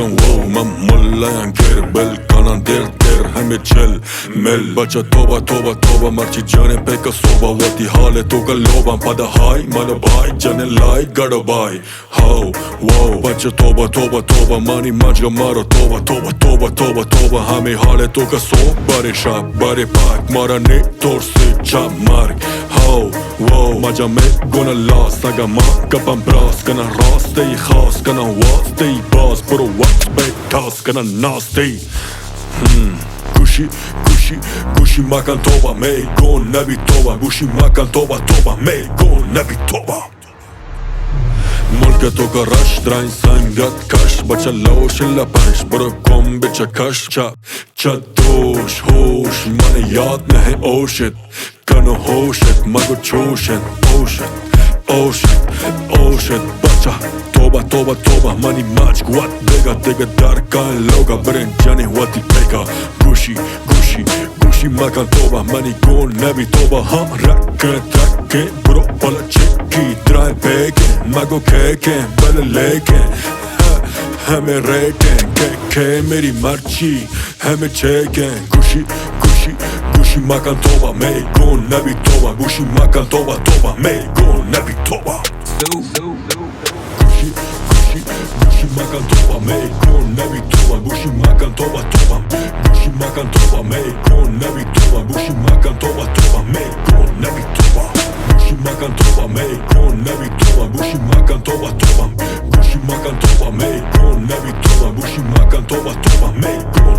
کن واو من ملایم کربل کنن در همه چل مل بچه توبه مرچی جانه پیکا صوبه وقتی حال تو که لوبم پده های منو بای جانه لای گڑو بای هاو واو بچه توبه مانی مجگا مارو توبه همه حال تو که صوب باری شب باری پاک مارا نی ترسی چپ مرگ هاو واو مجا میگونه لاست اگه ما کپم براس کنن راستی خواست کنن واستی باز برو وقت بیتاس کنن ناستی گوشی مکن توبه میگون نبی توبه گوشی مکن توبه میگون نبی توبه ملک تو که رش درین سنگت کش بچه لوش لپنش برو کن بچه کش چه دوش هوش من یاد نه اوشت کنو هوشت مگو چوشت اوشت بچه توبه منی مچ گوات دیگه در کن لوگا برن جانی واتی پیکا گوشی مکن توبه منی گون نبی توبه ها رکن برو بالا چکی درای پیکن مگو کیکن بله لیکن همه ریکن که میری مرچی همه چیکن گوشی مکن توبه میگون نبی توبه گوشی مکن توبه میگون نبی توبه گوشی مکن توبه میگون نبی توبه گوشی مکن توبه گوشی مکن توبه میگون نبی توبه گوشی مکن توبه میگون نبی توبه گوشی مکن توبه میگون نبی توبه گوشی مکن توبه گوشی مکن توبه میگون نبی توبه گوشی مکن توبه میگون